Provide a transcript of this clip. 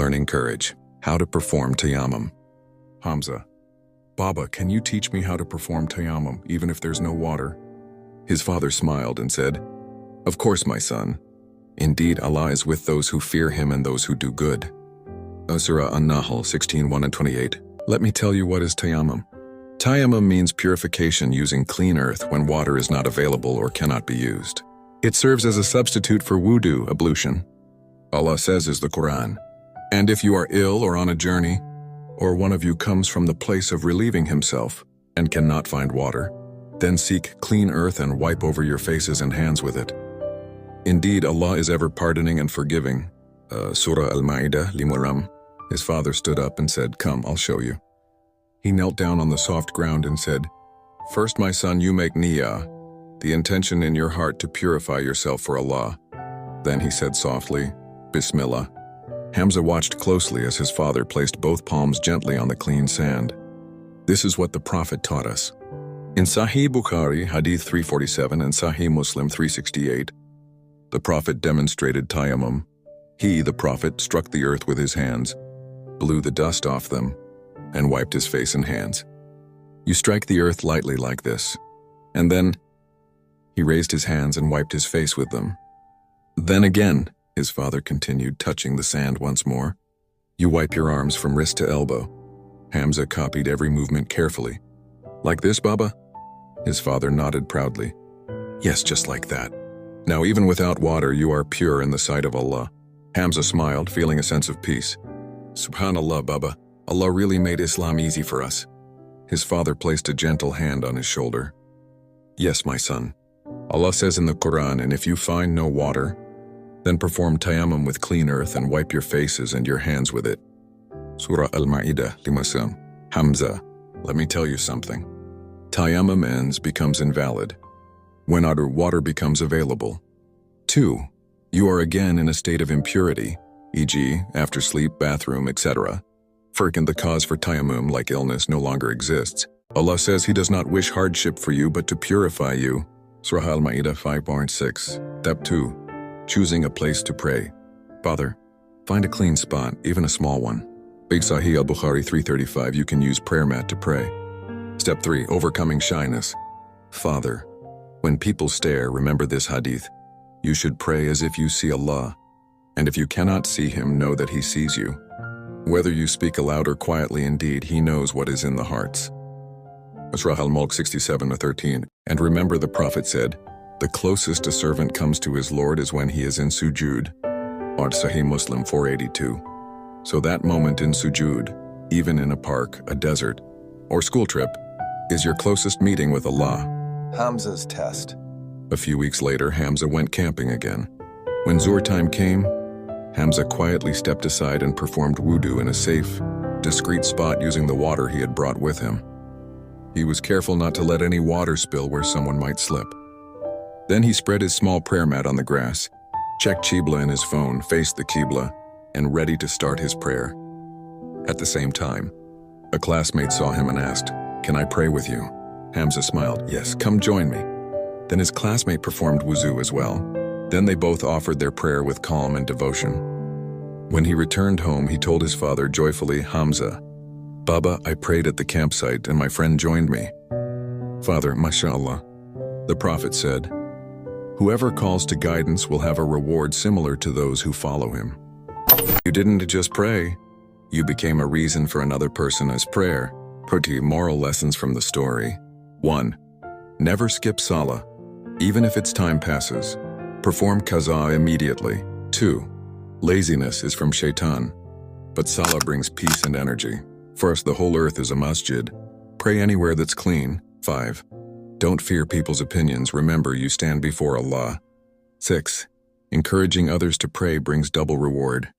Learning courage. How to perform Tayammum. Hamza. Baba, can you teach me how to perform Tayammum, even if there's no water? His father smiled and said, Of course, my son. Indeed, Allah is with those who fear Him and those who do good. Surah An-Nahl 16:1-28. Let me tell you what is Tayammum. Tayammum means purification using clean earth when water is not available or cannot be used. It serves as a substitute for wudu, ablution. Allah says is the Quran. And if you are ill or on a journey, or one of you comes from the place of relieving himself and cannot find water, then seek clean earth and wipe over your faces and hands with it. Indeed, Allah is ever pardoning and forgiving. Surah Al-Ma'idah, Limuram. His father stood up and said, Come, I'll show you. He knelt down on the soft ground and said, First, my son, you make niyyah, the intention in your heart to purify yourself for Allah. Then he said softly, Bismillah. Hamza watched closely as his father placed both palms gently on the clean sand. This is what the Prophet taught us. In Sahih Bukhari, Hadith 347 and Sahih Muslim 368, the Prophet demonstrated tayammum. He, the Prophet, struck the earth with his hands, blew the dust off them, and wiped his face and hands. You strike the earth lightly like this, and then he raised his hands and wiped his face with them. Then again, his father continued, touching the sand once more. You wipe your arms from wrist to elbow. Hamza copied every movement carefully. Like this, Baba? His father nodded proudly. Yes, just like that. Now, even without water, you are pure in the sight of Allah. Hamza smiled, feeling a sense of peace. Subhanallah, Baba. Allah really made Islam easy for us. His father placed a gentle hand on his shoulder. Yes, my son. Allah says in the Quran, and if you find no water, then perform tayammum with clean earth and wipe your faces and your hands with it. Surah Al-Ma'idah, Limasam. Hamza, let me tell you something. Tayammum ends, becomes invalid when other water becomes available. 2. You are again in a state of impurity, e.g., after sleep, bathroom, etc. And the cause for tayammum, like illness, no longer exists. Allah says He does not wish hardship for you, but to purify you. Surah Al-Ma'idah 5.6. Step 2. Choosing a place to pray. Father, find a clean spot, even a small one. Big Sahih al-Bukhari 335, you can use prayer mat to pray. Step 3. Overcoming shyness. Father, when people stare, remember this hadith. You should pray as if you see Allah. And if you cannot see Him, know that He sees you. Whether you speak aloud or quietly, indeed, He knows what is in the hearts. Surah Al-Mulk 67-13. And remember the Prophet said, the closest a servant comes to his Lord is when he is in sujood. Sahih Muslim 482. So that moment in sujood, even in a park, a desert, or school trip, is your closest meeting with Allah. Hamza's test. A few weeks later, Hamza went camping again. When Zuhr time came, Hamza quietly stepped aside and performed wudu in a safe, discreet spot using the water he had brought with him. He was careful not to let any water spill where someone might slip. Then he spread his small prayer mat on the grass, checked Qibla in his phone, faced the Qibla, and ready to start his prayer. At the same time, a classmate saw him and asked, Can I pray with you? Hamza smiled, Yes, come join me. Then his classmate performed wuzu as well. Then they both offered their prayer with calm and devotion. When he returned home, he told his father joyfully, Hamza, Baba, I prayed at the campsite and my friend joined me. Father, mashallah. The Prophet said, Whoever calls to guidance will have a reward similar to those who follow him. You didn't just pray. You became a reason for another person as prayer. Pretty moral lessons from the story. 1. Never skip Salah, even if its time passes. Perform qaza immediately. 2. Laziness is from shaitan, but Salah brings peace and energy. First, the whole earth is a masjid. Pray anywhere that's clean. 5. Don't fear people's opinions. Remember, you stand before Allah. 6. Encouraging others to pray brings double reward.